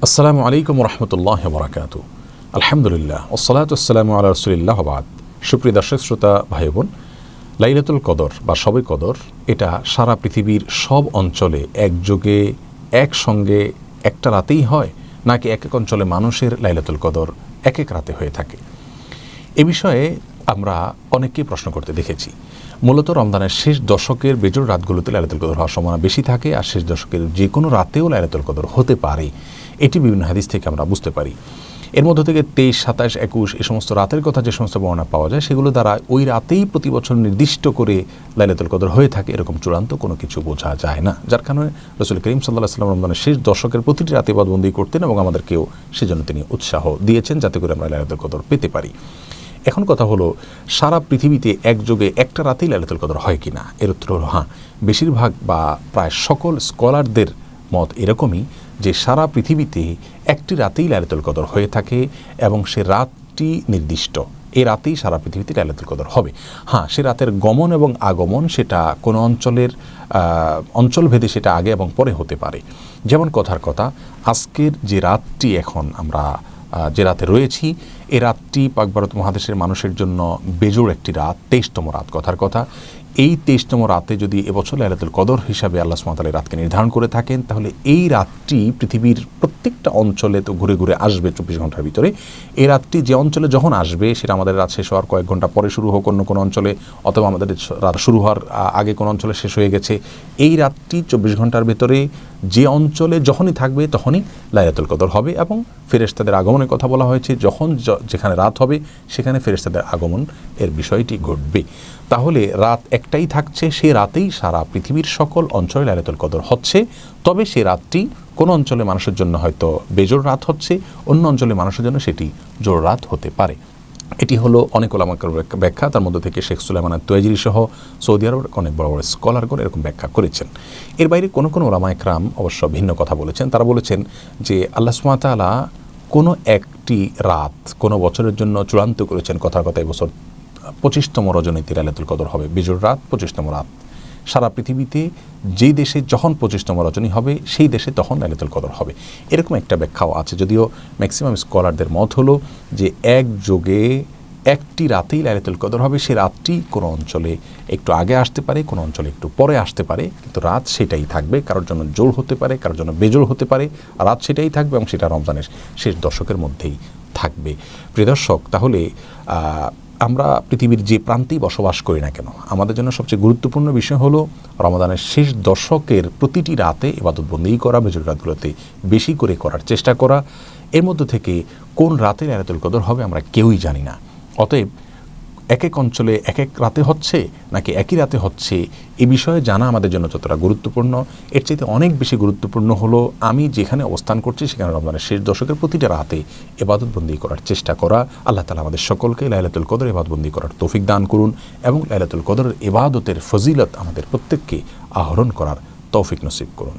আসসালামু আলাইকুম রহমতুল্লাহ বরাকাতু। আলহামদুলিল্লাহ ওসসালাতু ওয়াসসালামু আলা রাসূলিল্লাহ ওয়া বাদ। সুপ্রিয় দর্শক শ্রোতা ভাই বোন, লাইলাতুল কদর বা শবে কদর এটা সারা পৃথিবীর সব অঞ্চলে একযোগে একসঙ্গে একটা রাতেই হয়, নাকি এক এক অঞ্চলে মানুষের লাইলাতুল কদর এক এক রাতে হয়ে থাকে? এ বিষয়ে আমরা অনেককেই প্রশ্ন করতে দেখেছি। মূলত রমজানের শেষ দশকের বেজোড় রাতগুলোতে লাইলাতুল কদর হওয়ার সম্ভাবনা বেশি থাকে, আর শেষ দশকের যে কোনো রাতেও লাইলাতুল কদর হতে পারে, এটি বিভিন্ন হাদিস থেকে আমরা বুঝতে পারি। এর মধ্য থেকে 23, 27, 21 এই সমস্ত রাতের কথা যে সমস্ত বর্ণনা পাওয়া যায়, সেগুলো দ্বারা ওই রাতেই প্রতি বছর নির্দিষ্ট করে লাইলাতুল কদর হয়ে থাকে এরকম চূড়ান্ত কোনো কিছু বোঝা যায় না। যার কারণে রাসূল করিম সাল্লাল্লাহু আলাইহি ওয়াসাল্লাম রমজানের শেষ দশকের প্রতিটি রাতে ইবাদতবন্দি করতেন এবং আমাদেরকেও সেজন্য তিনি উৎসাহ দিয়েছেন যাতে করে আমরা লাইলাতুল কদর পেতে পারি। এখন কথা হলো, সারা পৃথিবীতে একযোগে একটা রাতেই লাইলাতুল কদর হয় কিনা? এর উত্তর হলো হ্যাঁ। বেশিরভাগ বা প্রায় সকল স্কলারদের মত এরকমই যে সারা পৃথিবীতে একটি রাতেই লাইলাতুল কদর হয়ে থাকে এবং সে রাতটি নির্দিষ্ট। এই রাতেই সারা পৃথিবীতে লাইলাতুল কদর হবে। হ্যাঁ, সে রাতের গমন এবং আগমন সেটা কোনো অঞ্চলের অঞ্চলভেদে সেটা আগে এবং পরে হতে পারে। যেমন কথার কথা, আজকের যে রাতটি এখন আমরা যে রাতে রয়েছি, এই রাতটি পাক ভারত মহাদেশের মানুষের জন্য বেজোড় একটি রাত, 23তম রাত। কথার কথা, এই 23তম রাতে যদি এবছর লাইলাতুল কদর হিসাবে আল্লাহ সুবহানাহু ওয়া তাআলা রাতকে নির্ধারণ করে থাকেন, তাহলে এই রাতটি পৃথিবীর প্রত্যেকটা অঞ্চলে তো ঘুরে ঘুরে আসবে 24 ঘন্টার ভিতরে। এই রাতটি যে অঞ্চলে যখন আসবে, সেটা আমাদের রাত শেষ হওয়ার কয়েক ঘন্টা পরে শুরু হোক অন্য কোনো অঞ্চলে, অথবা আমাদের রাত শুরু হওয়ার আগে কোনো অঞ্চলে শেষ হয়ে গেছে, এই রাতটি 24 ঘন্টার ভেতরে যে অঞ্চলে যখনই থাকবে তখনই লাইলাতুল কদর হবে। এবং ফেরেশতাদের আগমনের কথা বলা হয়েছে, যখন যেখানে রাত হবে সেখানে ফেরেশতাদের আগমন এর বিষয়টি ঘটবে। তাহলে রাত একটাই থাকছে, সে রাতেই সারা পৃথিবীর সকল অঞ্চলে লাইলাতুল কদর হচ্ছে। তবে সে রাতটি কোনো অঞ্চলে মানুষের জন্য হয়তো বেজোড় রাত হচ্ছে, অন্য অঞ্চলে মানুষের জন্য সেটি জোড় রাত হতে পারে। এটি হলো অনেক ওলামার ব্যাখ্যা। তার মধ্যে থেকে শেখ সুলাইমান আত-তুয়াইজিরি সহ সৌদি আরবের অনেক বড় বড় স্কলারগণ এরকম ব্যাখ্যা করেছেন। এর বাইরে কোনো কোনো ওলামা একরাম অবশ্য ভিন্ন কথা বলেছেন। তারা বলেছেন যে আল্লাহ সুবহানাহু ওয়া তাআলা কোনো একটি রাত কোনো বছরের জন্য চূড়ান্ত করেছেন। কথার কথা, এবছর 25তম রজনীতে লাইলাতুল কদর হবে, বেজোড় রাত 25তম রাত। সারা পৃথিবীতে যেই দেশে যখন 25তম রজনী হবে, সেই দেশে তখন লাইলাতুল কদর হবে, এরকম একটা ব্যাখ্যাও আছে। যদিও ম্যাক্সিমাম স্কলারদের মত হলো যে একযোগে একটি রাতেই লাইলাতুল কদর হবে। সে রাতটি কোনো অঞ্চলে একটু আগে আসতে পারে, কোনো অঞ্চলে একটু পরে আসতে পারে, কিন্তু রাত সেটাই থাকবে। কারোর জন্য জোড় হতে পারে, কারোর জন্য বেজোড় হতে পারে, রাত সেটাই থাকবে এবং সেটা রমজানের শেষ দশকের মধ্যেই থাকবে। প্রিয় দর্শক, তাহলে আমরা পৃথিবীর যে প্রান্তেই বসবাস করি না কেন, আমাদের জন্য সবচেয়ে গুরুত্বপূর্ণ বিষয় হলো রমাদানের শেষ দশকের প্রতিটি রাতে ইবাদতবন্দি করা, বেজোড় রাতগুলোতে বেশি করে করার চেষ্টা করা। এর মধ্য থেকে কোন রাতে লাইলাতুল কদর হবে আমরা কেউই জানি না। অতএব এক এক অঞ্চলে এক এক রাতে হচ্ছে নাকি একই রাতে হচ্ছে, এ বিষয়ে জানা আমাদের জন্য যতটা গুরুত্বপূর্ণ, এর চাইতে অনেক বেশি গুরুত্বপূর্ণ হলো আমি যেখানে অবস্থান করছি সেখানে রমজানের শেষ দশকের প্রতিটা রাতে ইবাদতবন্দি করার চেষ্টা করা। আল্লাহ তাআলা আমাদের সকলকে লাইলাতুল কদর ইবাদতবন্দি করার তৌফিক দান করুন এবং লাইলাতুল কদরের ইবাদতের ফজিলত আমাদের প্রত্যেককে আহরণ করার তৌফিক নসিব করুন।